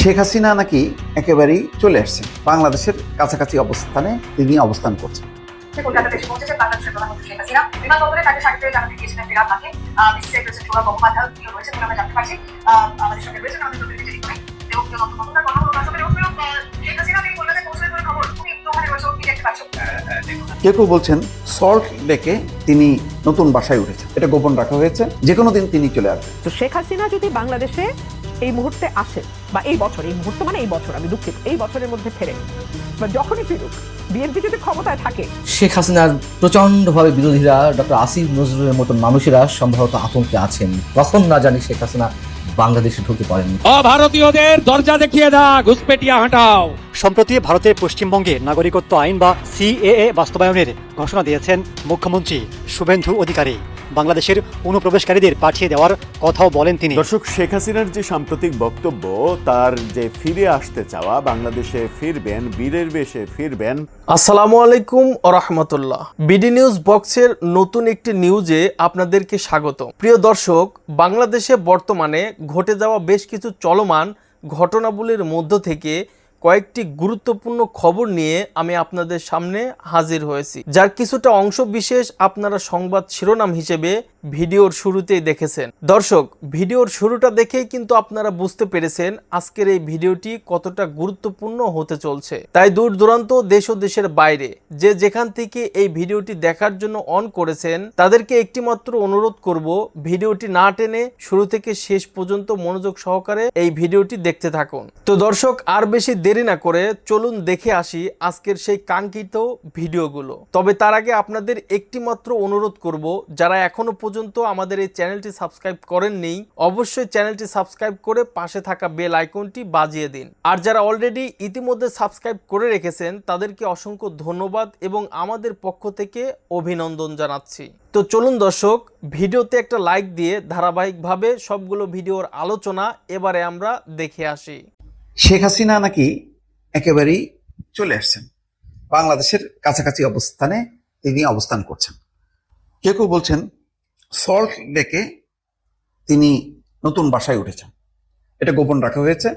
শেখ হাসিনা নাকি একেবারেই চলে আসছেন, বাংলাদেশের কাছাকাছি অবস্থানে তিনি অবস্থান করছেন। কলকাতাতে এসে পৌঁছেছে বাংলাদেশের প্রধানমন্ত্রী শেখ হাসিনা। বিমানবন্দরে তাকে স্বাগত জানাতে গিয়েছিলেন ফেরাত তাকে। বিসিসিআই প্রেসিডেন্ট সৌরভ গঙ্গোপাধ্যায় তিনিও রয়েছেন বলে আমরা জানতে পারছি। আমাদের সঙ্গে রয়েছেন আমাদের প্রতিনিধি টেলিফোনে দেবপ্রিয় নন্দমন্ডল। কথা হলো তার সঙ্গে। দেবপ্রিয়, শেখ হাসিনা তিনি কলকাতায় পৌঁছলেন বলে খবর, তুমি একটু ওখানে রয়েছো, কি দেখতে পাচ্ছ? কেউ কেউ বলছেন সল্ট লেকে তিনি নতুন বাসায় উঠেছেন, এটা গোপন রাখা হয়েছে, যে কোনো দিন তিনি চলে আসবেন। তো শেখ হাসিনা যদি বাংলাদেশে এই মুহূর্তে আসে বা এই বছর, এই মুহূর্ত মানে এই বছর, আমি দুঃখিত, এই বছরের মধ্যে ফেরে বা যখনই ফিরুক, বিএনপি যদি ক্ষমতায় থাকে, শেখ হাসিনার প্রচন্ডভাবে বিরোধীরা ডক্টর আসিফ নজরুলের মতন মানুষেরা সম্ভবত আতঙ্কে আছেন। কখন না জানি শেখ হাসিনা বাংলাদেশে ঢুকে পড়েন। ভারতীয়দের দরজা দেখিয়ে দাও, ঘুষপেটিয়া হাঁটাও। সম্প্রতি ভারতের পশ্চিমবঙ্গে নাগরিকত্ব আইন বা সিএএ বাস্তবায়নের ঘোষণা দিয়েছেন মুখ্যমন্ত্রী শুভেন্দু অধিকারী। বাংলাদেশের অনুপ্রবেশকারীদের পাঠিয়ে দেওয়ার কথাও বলেন তিনি। দর্শক, শেখ হাসিনার যে সাম্প্রতিক বক্তব্য, তার যে ফিরে আসতে চাওয়া, বাংলাদেশে ফিরবেন, বীরের বেশে ফিরবেন। আসসালামু আলাইকুম ওয়া রাহমাতুল্লাহ। বিডি নিউজ বক্সের নতুন একটি নিউজে আপনাদেরকে স্বাগত। প্রিয় দর্শক, বাংলাদেশে বর্তমানে ঘটে যাওয়া বেশ কিছু চলমান ঘটনাবলীর মধ্য থেকে কয়েকটি গুরুত্বপূর্ণ খবর নিয়ে আমি আপনাদের সামনে হাজির হয়েছি, যার কিছুটা অংশ বিশেষ আপনারা সংবাদ শিরোনাম হিসেবে ভিডিওর শুরুতেই দেখেছেন। দর্শক, ভিডিওর শুরুটা দেখেই কিন্তু আপনারা বুঝতে পেরেছেন আজকের এই ভিডিওটি কতটা গুরুত্বপূর্ণ হতে চলছে। তাই দূর দূরান্ত দেশ ও দেশের বাইরে যে যেখান থেকে এই ভিডিওটি দেখার জন্য অন করেছেন তাদেরকে একটিমাত্র অনুরোধ করব, ভিডিওটি না টেনে শুরু থেকে শেষ পর্যন্ত মনোযোগ সহকারে এই ভিডিওটি দেখতে থাকুন। তো দর্শক, আর বেশি দেরি না করে চলুন দেখে আসি আজকের সেই কাঙ্ক্ষিত ভিডিওগুলো। তবে তার আগে আপনাদের একটিমাত্র অনুরোধ করব, যারা এখনো পর্যন্ত আমাদের এই চ্যানেলটি সাবস্ক্রাইব করেননি, অবশ্যই চ্যানেলটি সাবস্ক্রাইব করে পাশে থাকা বেল আইকনটি বাজিয়ে দিন। আর যারা অলরেডি ইতিমধ্যে সাবস্ক্রাইব করে রেখেছেন তাদেরকে অসংখ্য ধন্যবাদ এবং আমাদের পক্ষ থেকে অভিনন্দন জানাচ্ছি। তো চলুন দর্শক, ভিডিওতে একটা লাইক দিয়ে ধারাবাহিকভাবে সবগুলো ভিডিওর আলোচনা এবারে আমরা দেখে আসি। শেখ হাসিনা নাকি একেবারেই চলে আসছেন, বাংলাদেশের কাছাকাছি অবস্থানে তিনি অবস্থান করছেন। কেউ কেউ বলছেন সল্ট লেকে তিনি নতুন বাসায় উঠেছেন, এটা গোপন রাখা হয়েছে,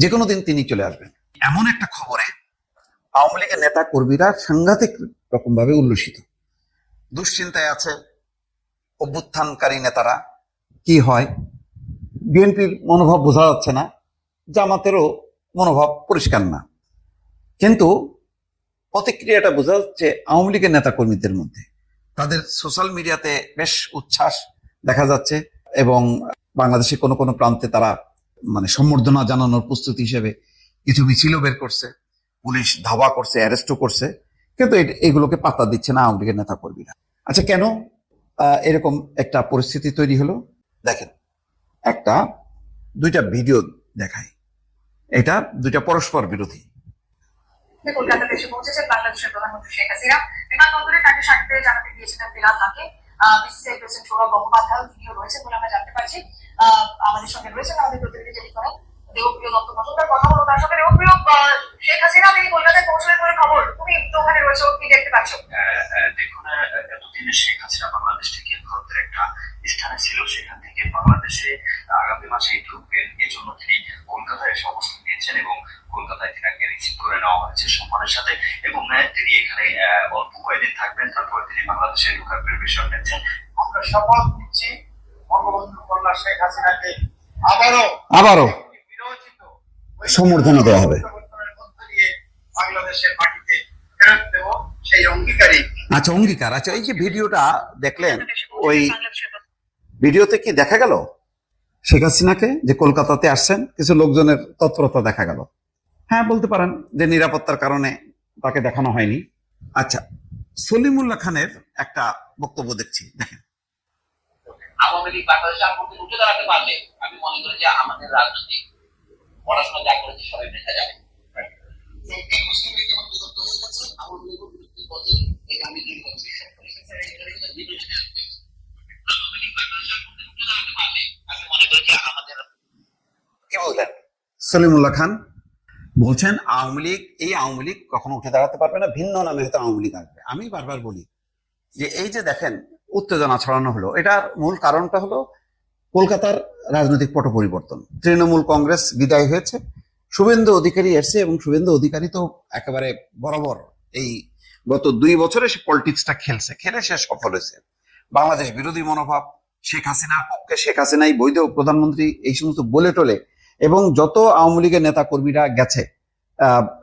যে কোনো দিন তিনি চলে আসবেন। এমন একটা খবরে আওয়ামী লীগের নেতা কর্মীরা সাংঘাতিক রকম ভাবে উল্লসিত, দুশ্চিন্তায় আছে অভ্যুত্থানকারী নেতারা। কি হয়, বিএনপির মনোভাব বোঝা যাচ্ছে না, জামাতেরও মনোভাব পরিষ্কার না, কিন্তু প্রতিক্রিয়াটা বোঝা যাচ্ছে আওয়ামী লীগের নেতা কর্মীদের মধ্যে। তাদের সোশ্যাল মিডিয়াতে বেশ উচ্ছ্বাস দেখা যাচ্ছে এবং বাংলাদেশের কোনো কোনো প্রান্তে তারা সম্বর্ধনা জানানোর প্রস্তুতি হিসেবে কিছু মিছিলও বের করছে, পুলিশ ধাওয়া করছে, অ্যারেস্টও করছে, কিন্তু এগুলোকে পাত্তা দিচ্ছে না আওয়ামী লীগের নেতা কর্মীরা। আচ্ছা, কেন এরকম একটা পরিস্থিতি তৈরি হলো? দেখেন, দুইটা ভিডিও দেখায়, এটা দুইটা পরস্পর বিরোধী। কলকাতাতে এসে পৌঁছেছেন বাংলাদেশের প্রধানমন্ত্রী শেখ হাসিনা। বিমানবন্দরে তাকে স্বাগত জানাতে গিয়েছিলেন ফেরাত তাকে। বিসিসিআই প্রেসিডেন্ট সৌরভ গঙ্গোপাধ্যায় তিনিও রয়েছেন বলে আমরা জানতে পারছি। আমাদের সঙ্গে রয়েছেন আমাদের প্রতিনিধি টেলিফোনে দেবপ্রিয় নন্দমন্ডল। কথা হলো তার সঙ্গে। দেবপ্রিয়, শেখ হাসিনা তিনি কলকাতায় পৌঁছলেন বলে খবর, তুমি একটু ওখানে রয়েছো, কি দেখতে পাচ্ছ? দেখুন, এতদিনে শেখ হাসিনা বাংলাদেশ থেকে ভারতের একটা স্থানে ছিল, সেখান থেকে বাংলাদেশে আগামী মাসে ঢুকবেন, এজন্য তিনি কলকাতায় এসে অবস্থান নিয়েছেন এবং কলকাতায় তিনাকে রিসিভ করে নেওয়া হয়েছে সম্মানের সাথে এবং তিনি এখানে অল্প কয়েকদিন থাকবেন, তারপরে তিনি বাংলাদেশে ঢোকার প্রিপারেশন নিচ্ছেন। আমরা শপথ নিচ্ছি বঙ্গবন্ধু কন্যা শেখ হাসিনাকে আবারও সম্বর্ধনা দেওয়া হবে। বাংলাদেশের মাটিতে ফেরত দেব সেই অঙ্গীকারী। আচ্ছা, অঙ্গীকার। আচ্ছা, এই যে ভিডিওটা দেখলেন, ওই ভিডিওতে কি দেখা গেল? শেখ হাসিনাকে যে কলকাতাতে আসছেন, কিছু লোকজনের তৎপরতা দেখা গেল। হ্যাঁ, বলতে পারেন যে নিরাপত্তার কারণে তাকে দেখানো হয়নি। আচ্ছা, সলিমুল্লাহ খানের একটা বক্তব্য দেখছি, দেখেন। আওয়ামী লীগ বাংলাদেশে আপত্তি উঠে দাঁড়াতে পারলে আমি মনে করি যে আমাদের রাজনৈতিক পড়াশোনা যা করেছে সবাই দেখা যাবে। কি বললেন সলিমুল্লাহ খান? বলছেন আওয়ামী লীগ কখনো উঠে দাঁড়াতে পারবে না, ভিন্ন নামে হয়তো আওয়ামী লীগ আসবে। আমি বারবার বলি যে এই যে দেখেন উত্তেজনা ছড়ানো হলো, এটার মূল কারণটা হলো কলকাতার রাজনৈতিক পট পরিবর্তন, তৃণমূল কংগ্রেস বিদায় হয়েছে, শুভেন্দু অধিকারী এসছে, এবং শুভেন্দু অধিকারী তো একেবারে বরাবর এই গত 2 বছরে সে পলিটিক্সটা খেলে সে সফল হয়েছে। বাংলাদেশ বিরোধী মনোভাব, শেখ হাসিনার পক্ষে, শেখ হাসিনাই বৈধ প্রধানমন্ত্রী, এই সমস্ত বলে টলে, এবং যত আওয়ামী লীগের নেতা কর্মীরা গেছে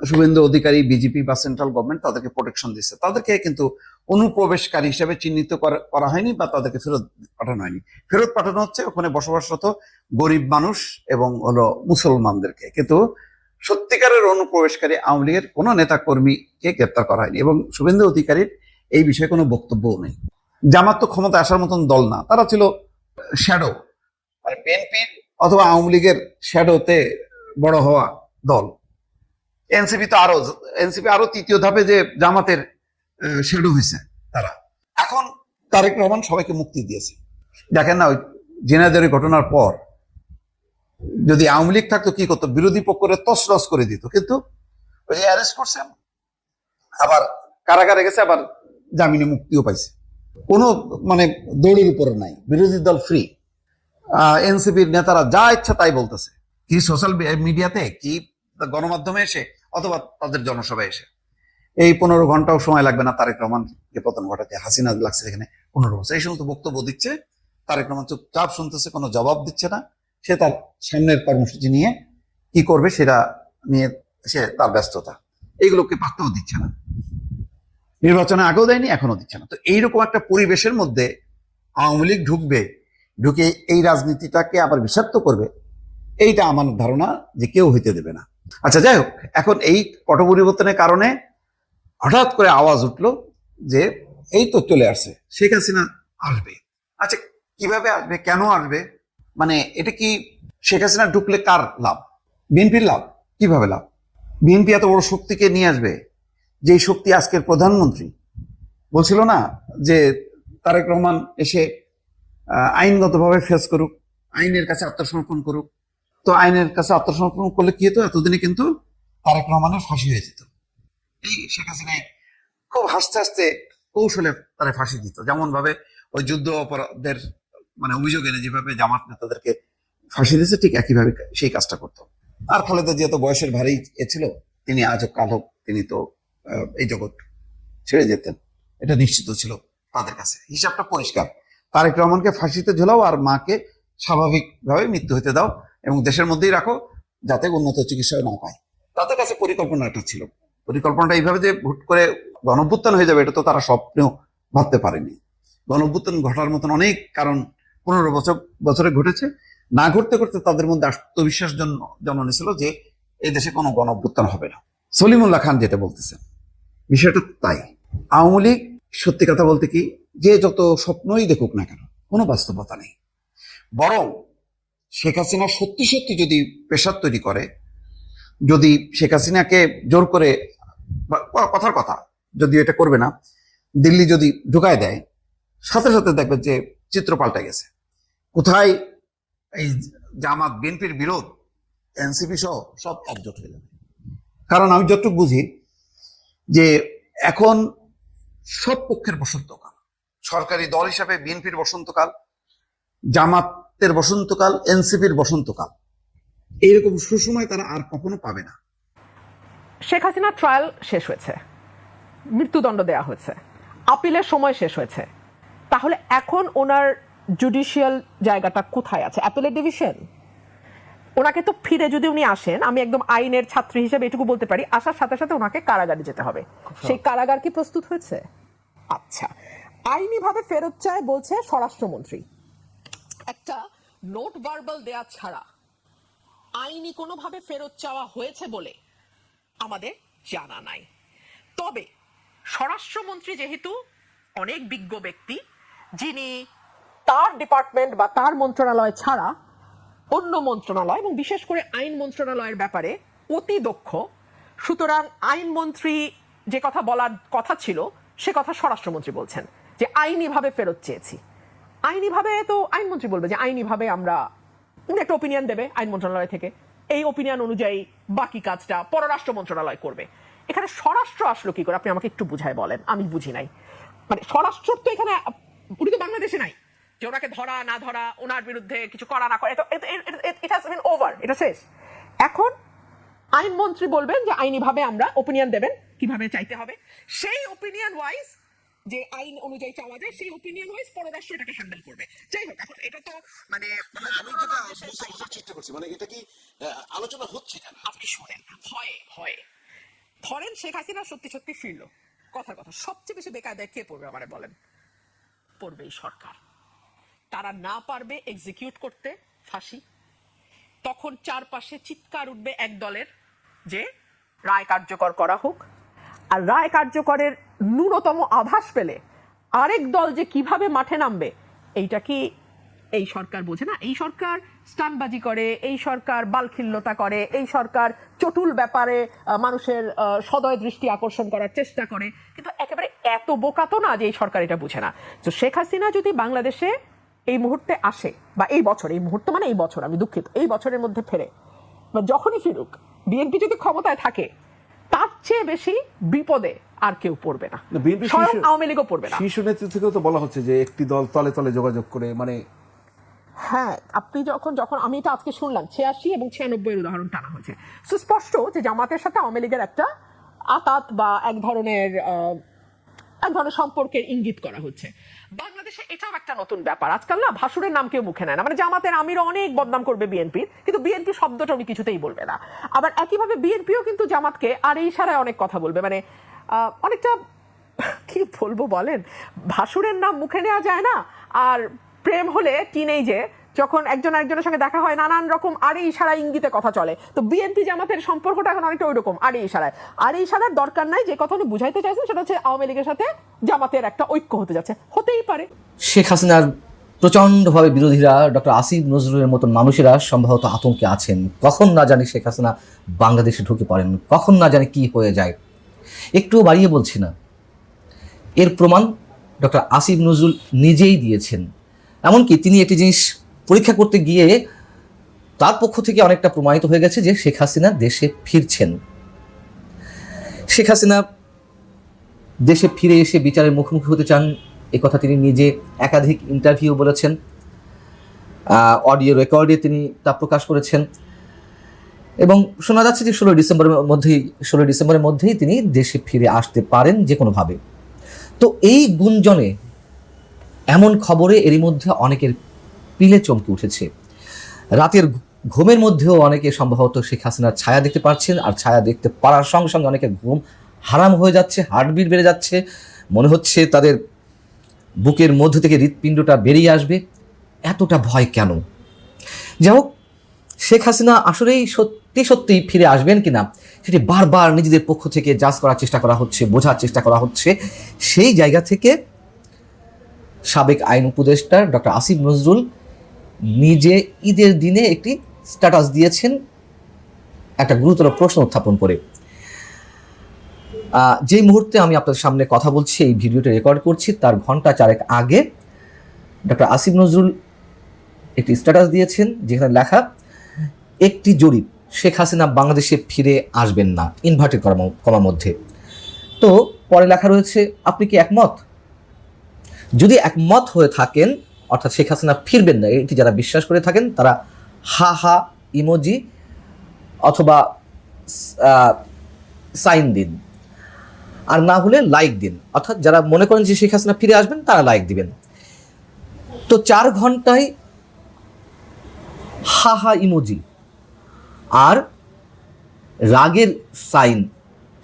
শুভেন্দু অধিকারী, বিজেপি বা সেন্ট্রাল গভর্নমেন্ট তাদেরকে প্রোটেকশন দিচ্ছে, তাদেরকে কিন্তু অনুপ্রবেশকারী হিসেবে চিহ্নিত করা হয়নি বা তাদেরকে ফেরত পাঠানো হয়নি। ফেরত পাঠানো হচ্ছে ওখানে বসবাসরত গরিব মানুষ এবং হলো মুসলমানদেরকে, কিন্তু সত্যিকারের অনুপ্রবেশকারী আওয়ামী লীগের কোনো নেতা কর্মীকে গ্রেপ্তার করা হয়নি, এবং শুভেন্দু অধিকারীর এই বিষয়ে কোনো বক্তব্যও নেই। জামাত তো ক্ষমতা আসার মতন দল না, তারা ছিল শ্যাডো, মানে বিএনপির অথবা আওয়ামী লীগের শ্যাডোতে বড় হওয়া দল। এনসিপি আরো তৃতীয় ধাপে যে জামাতের শ্যাডো হয়েছে তারা। এখন তারেক রহমান সবাইকে মুক্তি দিয়েছে। দেখেন না, ওই জেনারেলের ঘটনার পর যদি আওয়ামী লীগ থাকতো কি করতো, বিরোধী পক্ষরে তছনছ করে দিত, কিন্তু ওই যে অ্যারেস্ট করছে, আবার কারাগারে গেছে, আবার জামিনে মুক্তিও পাইছে, কোনো মানে দৌড়ের উপরে নাই, বিরোধী দল ফ্রি। এনসিপির নেতারা যা ইচ্ছা তাই বলতেছে, কি সোশ্যাল মিডিয়াতে, কি গণমাধ্যমে এসে, অথবা তাদের জনসভায় এসে। এই 15 ঘন্টাও সময় লাগবে না তারেক রহমানকে পতন ঘটাতে। হাসিনা লাগছে এখানে 15 বছর, এই সমস্ত বক্তব্য দিচ্ছে, তারেক রহমান চুপচাপ শুনতেছে, কোনো জবাব দিচ্ছে না। সে তার সামনের কর্মসূচি নিয়ে কি করবে সেটা নিয়ে সে তার ব্যস্ততা, এইগুলোকে পাত্তাও দিচ্ছে না। নির্বাচনে আগেও দেয়নি, এখনো দিচ্ছে না। তো এইরকম একটা পরিবেশের মধ্যে আওয়ামী লীগ ঢুকে এই রাজনীতিটাকে আবার বিষাক্ত করবে, এইটা আমার ধারণা যে কেউ হইতে দেবে না। আচ্ছা, যাই হোক, এখন এই পট পরিবর্তনের কারণে হঠাৎ করে আওয়াজ উঠলো যে এই তো চলে আসছে, শেখ হাসিনা আসবে। আচ্ছা, কিভাবে আসবে, কেন আসবে, মানে এটা কি শেখ হাসিনা ঢুকলে কার লাভ? বিএনপির লাভ? কিভাবে লাভ? বিএনপি এত বড় শক্তিকে নিয়ে আসবে, যেই শক্তি আজকের প্রধানমন্ত্রী বলছিল না যে তারেক রহমান এসে আইনগতভাবে ফেস করুক, আইনের কাছে আত্মসমর্পণ করুক। তো আইনের কাছে আত্মসমর্পণ করলে কি হতো, এতদিনে কিন্তু তারেক রহমানের ফাঁসি হয়ে যেত। এই শেখ হাসিনা খুব হাসতে হাসতে কৌশলে তারা ফাঁসি দিত, যেমন ভাবে ওই যুদ্ধ অপরাধের মানে অভিযোগ এনে যেভাবে জামাত নেতাদেরকে ফাঁসি দিয়েছে, ঠিক একইভাবে সেই কাজটা করতো। আর খালেদা জিয়া তো বয়সের ভারী ছিল, তিনি আজও কাল হোক তিনি তো এই জগৎ ছেড়ে যেতেন, এটা নিশ্চিত ছিল তাদের কাছে। হিসাবটা পরিষ্কার, তারেক রহমানকে ফাঁসিতে ঝোলাও আর মাকে স্বাভাবিকভাবে মৃত্যু হতে দাও, এবং দেশের মধ্যেই রাখো যাতে উন্নত চিকিৎসা না পায়। তাদের কাছে পরিকল্পনাটা ছিল। পরিকল্পনাটা এইভাবে যে হুট করে গণঅভ্যুত্থান হয়ে যাবে, এটা তো তারা স্বপ্নেও ভাবতে পারেনি। গণঅভ্যুত্থান ঘটার মতন অনেক কারণ 15 বছরে ঘটেছে। না ঘটতে ঘটতে তাদের মধ্যে আত্মবিশ্বাস জন্ম নিয়েছিল যে এই দেশে কোনো গণঅভ্যুত্থান হবে না। সলিমুল্লাহ খান যেটা বলতেছেন, বিষয়টা তাই। আওয়ামী লীগ সত্যি কথা বলতে কি, যে যত স্বপ্নই দেখুক না কেন, কোনো বাস্তবতা নেই। বরং শেখ হাসিনা সত্যি যদি প্রেশার তৈরি করে, যদি শেখ হাসিনাকে জোর করে, কথার কথা যদি এটা করবে না, দিল্লি যদি ঢুকায় দেয়, সাথে সাথে দেখবে যে চিত্র পাল্টে গেছে। কোথায় এই জামাত বিএনপির বিরোধ, এনসিপি সহ সব একজোট হয়ে যাবে। কারণ আমি যতটুকু বুঝি যে এখন সব পক্ষের বসন্তকাল, সরকারি দল হিসাবে বিএনপির বসন্তকাল, জামাতের বসন্তকাল, এনসিপির বসন্তকাল, এইরকম সুসময় তারা আর কখনো পাবে না। শেখ হাসিনা ট্রায়াল শেষ হয়েছে, মৃত্যুদণ্ড দেওয়া হয়েছে, আপিলের সময় শেষ হয়েছে, তাহলে এখন ওনার জুডিশিয়াল জায়গাটা কোথায় আছে? Appellate division? ওনাকে তো ফিরে যদি উনি আসেন, আমি একদম আইনের ছাত্রী হিসেবে এটুকু বলতে পারি, আসার সাথে সাথে ওনাকে কারাগারে যেতে হবে। সেই কারাগার কি প্রস্তুত হয়েছে? আচ্ছা, আইনিভাবে ফেরত চায় বলছে স্বরাষ্ট্রমন্ত্রী। একটা নোট ভার্বাল দেয়া ছাড়া আইনি কোনোভাবে ফেরত চাওয়া হয়েছে বলে আমাদের জানা নাই। তবে স্বরাষ্ট্রমন্ত্রী যেহেতু অনেক বিজ্ঞ ব্যক্তি, যিনি তার ডিপার্টমেন্ট বা তার মন্ত্রণালয় ছাড়া অন্য মন্ত্রণালয় এবং বিশেষ করে আইন মন্ত্রণালয়ের ব্যাপারে অতি দক্ষ, সুতরাং আইনমন্ত্রী যে কথা বলার কথা ছিল সে কথা স্বরাষ্ট্রমন্ত্রী বলছেন যে আইনিভাবে ফেরত চেয়েছি। আইনিভাবে তো আইনমন্ত্রী বলবে যে আইনিভাবে আমরা, উনি একটা ওপিনিয়ন দেবে আইন মন্ত্রণালয় থেকে, এই ওপিনিয়ন অনুযায়ী বাকি কাজটা পররাষ্ট্র মন্ত্রণালয় করবে। এখানে স্বরাষ্ট্র আসলো কি করে, আপনি আমাকে একটু বুঝায় বলেন, আমি বুঝি নাই। মানে স্বরাষ্ট্র তো এখানে, উনি তো বাংলাদেশে নাই, যে ওনাকে ধরা না ধরা, ওনার বিরুদ্ধে কিছু করা না করা, ইট হ্যাজ বিন ওভার, এটা শেষ। এখন আইনমন্ত্রী বলবেন যে আইনিভাবে আমরা ওপিনিয়ন দেবেন কিভাবে চাইতে হবে, সেই ওপিনিয়ন ওয়াইজ যে আইন অনুযায়ী চাওয়া যায় সেই ওপিনিয়ন ওয়াইজ পররাষ্ট্র এটাকে হ্যান্ডেল করবে। যাই হোক, এখন এটা তো মানে আমি যেটা বোঝার চেষ্টা করছি, মানে এটা কি আলোচনা হচ্ছে কেন? আপনি শোনেন, ভয়ে ধরেন শেখ হাসিনা সত্যি সত্যি ফিরল, কথা সবচেয়ে বেশি বেকায়দায় কে পড়বে আমারে বলেন? পড়বে এই সরকার। তারা না পারবে এক্সিকিউট করতে ফাঁসি, তখন চারপাশে চিৎকার উঠবে এক দলের যে রায় কার্যকর করা হোক, আর রায় কার্যকরের ন্যূনতম আভাস পেলে আরেক দল যে কিভাবে মাঠে নামবে, এইটা কি এই সরকার বোঝে না? এই সরকার স্টানবাজি করে, এই সরকার বালখিল্যতা করে, এই সরকার চটুল ব্যাপারে মানুষের সদয় দৃষ্টি আকর্ষণ করার চেষ্টা করে, কিন্তু একেবারে এত বোকা তো না যে এই সরকার এটা বুঝে না। তো শেখ হাসিনা যদি বাংলাদেশে এই মুহূর্তে আসে, বা এই বছর, এই মুহূর্ত মানে এই বছর, আমি দুঃখিত, এই বছরের মধ্যে ফেরে বা যখনই ফিরুক, বিএনপি যদি ক্ষমতায় থাকে, তার চেয়ে বেশি বিপদে আর কেউ পড়বে না, স্বয়ং আওয়ামী লীগও পড়বে না। শীর্ষ নেতৃত্ব থেকেও তো বলা হচ্ছে যে একটি দল তলে তলে যোগাযোগ করে, মানে হ্যাঁ, আপনি যখন আমি এটা আজকে শুনলাম 86 এবং 96 এর উদাহরণ টানা হয়েছে, সুস্পষ্ট যে জামাতের সাথে আওয়ামী লীগের একটা আতাত বা এক ধরনের সম্পর্কের ইঙ্গিত করা হচ্ছে। বাংলাদেশে এটাও একটা নতুন ব্যাপার, আজকাল না ভাসুরের নাম কেউ মুখে নেয় না, মানে জামাতের আমিরও অনেক বদনাম করবে বিএনপির, কিন্তু বিএনপি শব্দটা উনি কিছুতেই বলবে না। আবার একইভাবে বিএনপিও কিন্তু জামাতকে আর এই ইশারায় অনেক কথা বলবে, মানে অনেকটা কি বলবো বলেন, ভাসুরের নাম মুখে নেওয়া যায় না, আর প্রেম হলে টিনেজে যখন একজন আরেকজনের সঙ্গে দেখা হয় নানান রকম আরে ইশারা ইঙ্গিতে কথা চলে। তো বিএনপি জামাতের সম্পর্কটা এখন অনেকটা ওই রকম আরে ইশারায়। আরে ইশারার দরকার নাই, যে কথা উনি বুঝাইতে চাইছেন সেটা হচ্ছে আওয়ামী লীগের সাথে জামাতের একটা ঐক্য হতে যাচ্ছে, হতেই পারে। শেখ হাসিনার প্রচণ্ডভাবে বিরোধীরা, ডক্টর আসিফ নজরুলের মতন মানুষেরা সম্ভবত আতঙ্কে আছেন। কখন না জানি শেখ হাসিনা বাংলাদেশে ঢুকে পড়েন, কখন না জানি কি হয়ে যায়। একটু বাড়িয়ে বলছি না, এর প্রমাণ ডক্টর আসিফ নজরুল নিজেই দিয়েছেন। এমনকি তিনি একটি জিনিস পরীক্ষা করতে গিয়ে তার পক্ষ থেকে অনেকটা প্রমাণিত হয়ে গেছে যে শেখ হাসিনা দেশে ফিরছেন। শেখ হাসিনা দেশে ফিরে এসে বিচারের মুখোমুখি হতে চান, এ কথা তিনি নিজে একাধিক ইন্টারভিউ বলেছেন, অডিও রেকর্ডে তিনি তা প্রকাশ করেছেন, এবং শোনা যাচ্ছে যে 16 ডিসেম্বরের মধ্যেই তিনি দেশে ফিরে আসতে পারেন যে কোনোভাবে। তো এই গুঞ্জনে, এমন খবরে এরই মধ্যে অনেকের পিলে চমকে উঠেছে। রাতের ঘুমের মধ্যেও অনেকে সম্ভবত শেখ হাসিনার ছায়া দেখতে পাচ্ছেন, আর ছায়া দেখতে পারার সঙ্গে সঙ্গে অনেকের ঘুম হারাম হয়ে যাচ্ছে, হার্টবিট বেড়ে যাচ্ছে, মনে হচ্ছে তাদের বুকের মধ্য থেকে হৃৎপিণ্ডটা বেরিয়ে আসবে। এতটা ভয় কেন? যাই হোক, শেখ হাসিনা আসলেই সত্যি ফিরে আসবেন কিনা সেটি বারবার নিজেদের পক্ষ থেকে জাজ করার চেষ্টা করা হচ্ছে, বোঝার চেষ্টা করা হচ্ছে। সেই জায়গা থেকে সাবেক আইন উপদেষ্টা ডক্টর আসিফ নজরুল নিজে ঈদের দিনে একটি স্ট্যাটাস দিয়েছেন, একটা গুরুতর প্রশ্ন উত্থাপন করে। যে মুহূর্তে আমি আপনাদের সামনে কথা বলছি, এই ভিডিওটি রেকর্ড করছি, তার ঘন্টা 4 আগে ডক্টর আসিফ নজরুল একটি স্ট্যাটাস দিয়েছেন, যেখানে লেখা একটি জরিপ, শেখ হাসিনা বাংলাদেশে ফিরে আসবেন না, ইনভার্টেড কমার মধ্যে। তো পরে লেখা রয়েছে, আপনি কি একমত? যদি একমত হয়ে থাকেন, অর্থাৎ শেখ হাসিনা ফিরবেন না, এটি যারা বিশ্বাস করে থাকেন তারা হা হা ইমোজি অথবা সাইন দিন, আর না হলে লাইক দিন। অর্থাৎ যারা মনে করেন যে শেখ হাসিনা ফিরে আসবেন তারা লাইক দিবেন। তো 4 ঘন্টায় হা হা ইমোজি আর রাগের সাইন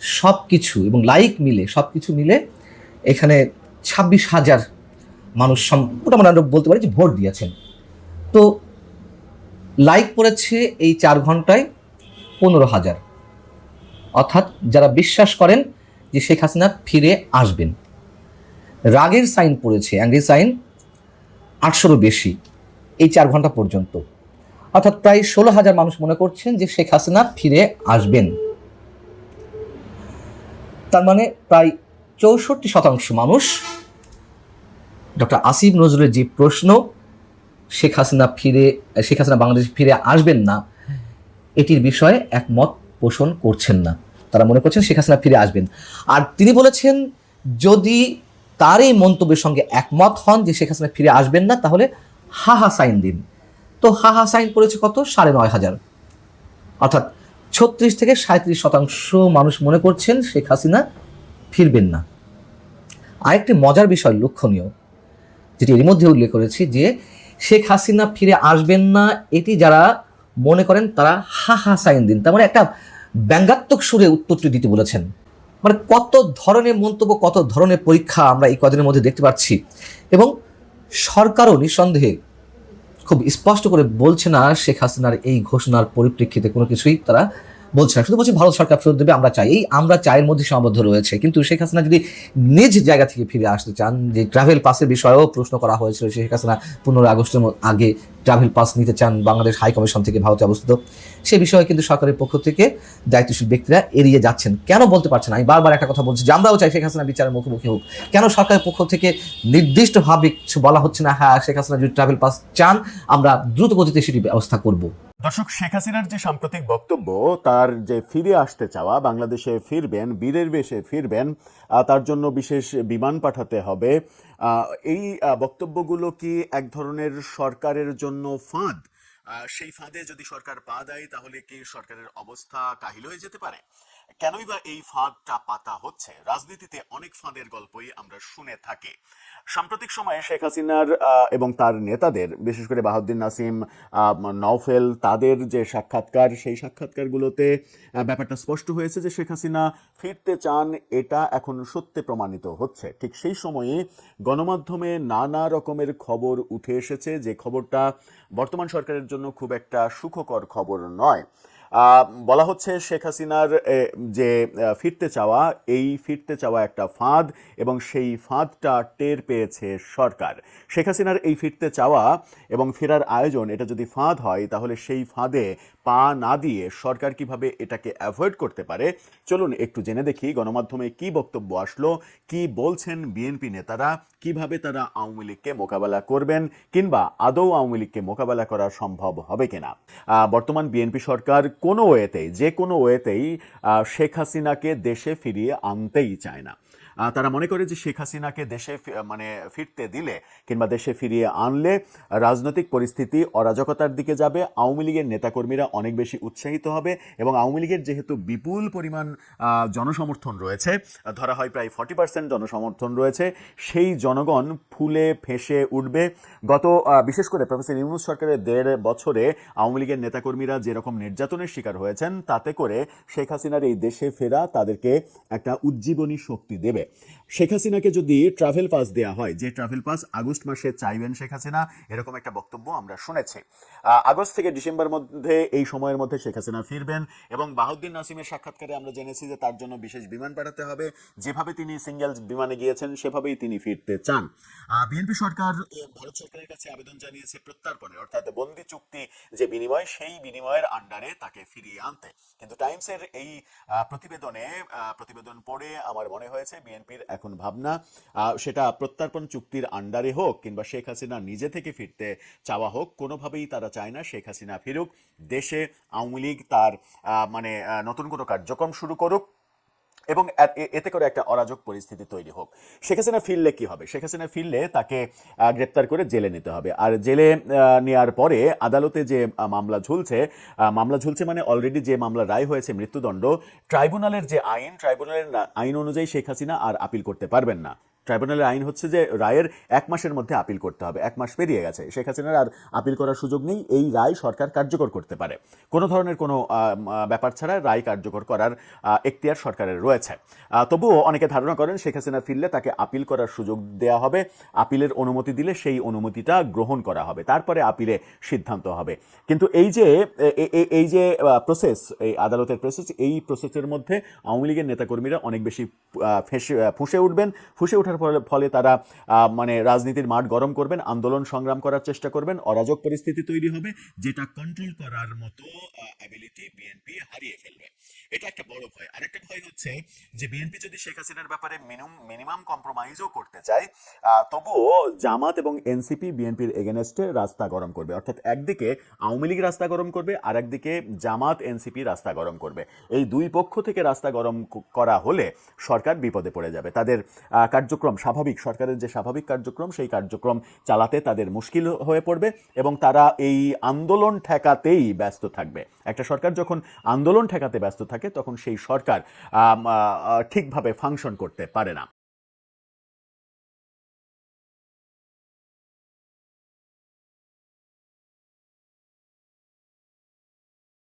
সব কিছু এবং লাইক মিলে, সব কিছু মিলে এখানে 26,000 মানুষ মোটামুটি আমরা বলতে পারি যে ভোট দিয়েছেন। তো লাইক পড়েছে এই 4 ঘন্টায় 15,000, অর্থাৎ যারা বিশ্বাস করেন যে শেখ হাসিনা ফিরে আসবেন। রাগের সাইন পড়েছে, অ্যাংরি সাইন 800-ও বেশি এই 4 ঘন্টা পর্যন্ত, অর্থাৎ প্রায় 16,000 মানুষ মনে করছেন যে শেখ হাসিনা ফিরে আসবেন। তার মানে প্রায় 64% মানুষ ডক্টর আসিফ নজরুলের যে প্রশ্ন, শেখ হাসিনা বাংলাদেশে ফিরে আসবেন না, এটির বিষয়ে একমত পোষণ করছেন না। তারা মনে করছেন শেখ হাসিনা ফিরে আসবেন। আর তিনি বলেছেন, যদি তার এই মন্তব্যের সঙ্গে একমত হন যে শেখ হাসিনা ফিরে আসবেন না, তাহলে হাহা সাইন দিন। তো হাহা সাইন পড়েছে কত? 9,500। অর্থাৎ 36 থেকে 37% মানুষ মনে করছেন শেখ হাসিনা ফিরবেন না। আরেকটি মজার বিষয় লক্ষণীয়, যেটি এর মধ্যে উল্লেখ করেছি, যে শেখ হাসিনা ফিরে আসবেন না এটি যারা মনে করেন তারা হাহা সাইন দিন। তার মানে একটা ব্যঙ্গাত্মক সুরে উত্তরটি দিতে বলেছেন। মানে কত ধরনের মন্তব্য, কত ধরনের পরীক্ষা আমরা এই কদিনের মধ্যে দেখতে পাচ্ছি। এবং সরকারও নিঃসন্দেহে খুব স্পষ্ট করে বলছে না শেখ হাসিনার এই ঘোষণার পরিপ্রেক্ষিতে কোনো কিছুই তারা বলছে না, শুধু বলছে ভারত সরকার ফেরত দেবে, আমরা চাই। এই আমরা চাইয়ের মধ্যে সীমাবদ্ধ রয়েছে। কিন্তু শেখ হাসিনা যদি নিজ জায়গা থেকে ফিরে আসতে চান, যে ট্রাভেল পাসের বিষয়েও প্রশ্ন করা হয়েছিল, শেখ হাসিনা 15 আগস্টের আগে ট্রাভেল পাস নিতে চান বাংলাদেশ হাই কমিশন থেকে ভারতে অবস্থিত, সে বিষয়ে কিন্তু সরকারের পক্ষ থেকে দায়িত্বশীল ব্যক্তিরা এড়িয়ে যাচ্ছেন। কেন বলতে পারছেন? আমি বারবার একটা কথা বলছি যে আমরাও চাই শেখ হাসিনা বিচারের মুখোমুখি হোক। কেন সরকারের পক্ষ থেকে নির্দিষ্টভাবে কিছু বলা হচ্ছে না, হ্যাঁ শেখ হাসিনা যদি ট্রাভেল পাস চান আমরা দ্রুত গতিতে সেটি ব্যবস্থা করব? দর্শক, শেখ হাসিনার যে সাম্প্রতিক বক্তব্য, তার যে ফিরে আসতে চাওয়া, বাংলাদেশে ফিরবেন, বীরের বেশে ফিরবেন, তার জন্য বিশেষ বিমান পাঠাতে হবে, এই বক্তব্যগুলো কি এক ধরনের সরকারের জন্য ফাঁদ? সেই ফাঁদে যদি সরকার পা দেয় তাহলে কি সরকারের অবস্থা কাহিল হয়ে যেতে পারে? কেনই বা এই ফাঁদটা পাতা হচ্ছে? রাজনীতিতে অনেক ফাঁদের গল্পই আমরা শুনে থাকি। সাম্প্রতিক সময়ে শেখ হাসিনার এবং তার নেতাদের, বিশেষ করে বাহাউদ্দিন নাসিম, নওফেল, তাদের যে সাক্ষাৎকার, সেই সাক্ষাৎকারগুলোতে ব্যাপারটা স্পষ্ট হয়েছে যে শেখ হাসিনা ফিরতে চান, এটা এখন সত্যে প্রমাণিত হচ্ছে। ঠিক সেই সময়ে গণমাধ্যমে নানা রকমের খবর উঠে এসেছে, যে খবরটা বর্তমান সরকারের জন্য খুব একটা সুখকর খবর নয়। বলা হচ্ছে শেখ হাসিনার যে ফিরতে চাওয়া, এই ফিরতে চাওয়া একটা ফাঁদ, এবং সেই ফাঁদটা টের পেয়েছে সরকার। শেখ হাসিনার এই ফিরতে চাওয়া এবং ফেরার আয়োজন, এটা যদি ফাঁদ হয় তাহলে সেই ফাঁদে পা না দিয়ে সরকার কিভাবে এটাকে অ্যাভয়েড করতে পারে, চলুন একটু জেনে দেখি গণমাধ্যমে কি বক্তব্য আসলো, কি বলছেন বিএনপি নেতারা, কিভাবে তারা আওয়ামী লীগকে মোকাবেলা করবেন, কিংবা আদৌ আওয়ামী লীগকে মোকাবেলা করা সম্ভব হবে কিনা। বর্তমান বিএনপি সরকার কোনো ওয়েতেই, যে কোনো ওয়েতেই শেখ হাসিনাকে দেশে ফিরিয়ে আনতেই চায় না। তারা মনে করে যে শেখ হাসিনাকে দেশে ফিরতে দিলে কিংবা দেশে ফিরিয়ে আনলে রাজনৈতিক পরিস্থিতি অরাজকতার দিকে যাবে, আওয়ামী লীগের নেতাকর্মীরা অনেক বেশি উৎসাহিত হবে, এবং আওয়ামী লীগের যেহেতু বিপুল পরিমাণ জনসমর্থন রয়েছে, ধরা হয় প্রায় 40% জনসমর্থন রয়েছে, সেই জনগণ ফুলে ফেঁসে উঠবে। বিশেষ করে প্রফেসর ইউনূস সরকারের 1.5 বছরে আওয়ামী লীগের নেতাকর্মীরা যেরকম নির্যাতনের শিকার হয়েছেন, তাতে করে শেখ হাসিনার এই দেশে ফেরা তাদেরকে একটা উজ্জীবনী শক্তি দেবে। শেখ হাসিনাকে যদি ট্রাভেল পাস দেওয়া হয়, যে ট্রাভেল পাস আগস্ট মাসে চাইবেন শেখ হাসিনা, এরকম একটা বক্তব্য আমরা শুনেছি। আগস্ট থেকে ডিসেম্বর মধ্যে, এই সময়ের মধ্যে শেখ হাসিনা ফিরবেন, এবং বাহাউদ্দিন নাসিমের সাক্ষাৎকারে আমরা জেনেছি যে তার জন্য বিশেষ বিমান পাঠাতে হবে। যেভাবে তিনি সিঙ্গেল বিমানে গিয়েছেন সেভাবেই তিনি ফিরতে চান। বিএনপি সরকার ভারত সরকারের কাছে আবেদন জানিয়েছে প্রত্যর্পণে, অর্থাৎ বন্দি চুক্তি যে বিনিময়, সেই বিনিময়ের আন্ডারে তাকে ফিরিয়ে আনতে। কিন্তু টাইমসের এই প্রতিবেদন পড়ে আমার মনে হয়েছে বিএনপির এখন ভাবনা, সেটা প্রত্যর্পণ চুক্তির আন্ডারে হোক কিংবা শেখ হাসিনা নিজে থেকে ফিরতে চাওয়া হোক, কোনোভাবেই তারা চায় না শেখ হাসিনা ফিরুক দেশে, আওয়ামী লীগ তার নতুন কোনো কার্যক্রম শুরু করুক, এবং এতে করে একটা অরাজক পরিস্থিতি তৈরি হোক। শেখ হাসিনা ফিরলে কি হবে? শেখ হাসিনা ফিরলে তাকে গ্রেপ্তার করে জেলে নিতে হবে, আর জেলে নেওয়ার পরে আদালতে যে মামলা ঝুলছে মানে অলরেডি যে মামলা রায় হয়েছে মৃত্যুদণ্ড, ট্রাইব্যুনালের যে আইন অনুযায়ী শেখ হাসিনা আর আপিল করতে পারবেন না। ট্রাইব্যুনালের আইন হচ্ছে যে রায়ের 1 মাসের মধ্যে আপিল করতে হবে। 1 মাস পেরিয়ে গেছে, শেখ হাসিনার আর আপিল করার সুযোগ নেই। এই রায় সরকার কার্যকর করতে পারে, কোনো ধরনের কোনো ব্যাপার ছাড়া রায় কার্যকর করার এখতিয়ার সরকারের রয়েছে। তবুও অনেকে ধারণা করেন শেখ হাসিনা ফিরলে তাকে আপিল করার সুযোগ দেওয়া হবে, আপিলের অনুমতি দিলে সেই অনুমতিটা গ্রহণ করা হবে, তারপরে আপিলে সিদ্ধান্ত হবে। কিন্তু এই যে প্রসেস, এই আদালতের প্রসেস, এই প্রসেসের মধ্যে আওয়ামী লীগের নেতাকর্মীরা অনেক বেশি ফুঁসে ওঠার ফলে তারা রাজনীতির মাঠ গরম করবেন, আন্দোলন সংগ্রাম করার চেষ্টা করবেন, অরাজক পরিস্থিতি তৈরি হবে, যেটা কন্ট্রোল করার মতো অ্যাবিলিটি বিএনপি হারিয়ে ফেলবে। এটা একটা বড় ভয়। আরেকটা ভয় হচ্ছে যে বিএনপি যদি শেখ হাসিনার ব্যাপারে মিনিমাম কম্প্রোমাইজও করতে চায়, তবুও জামাত এবং এনসিপি বিএনপির এগেনস্টে রাস্তা গরম করবে। অর্থাৎ একদিকে আওয়ামী লীগ রাস্তা গরম করবে, আর একদিকে জামাত এনসিপি রাস্তা গরম করবে। এই দুই পক্ষ থেকে রাস্তা গরম করা হলে সরকার বিপদে পড়ে যাবে। তাদের কার্যক্রম কার্যক্রম, স্বাভাবিক সরকারের যে স্বাভাবিক কার্যক্রম, সেই কার্যক্রম চালাতে তাদের মুশকিল হয়ে পড়বে এবং তারা এই আন্দোলন ঠেকাতেই ব্যস্ত থাকবে। একটা সরকার যখন আন্দোলন ঠেকাতে ব্যস্ত থাকে তখন সেই সরকার ঠিকভাবে ফাংশন করতে পারে না।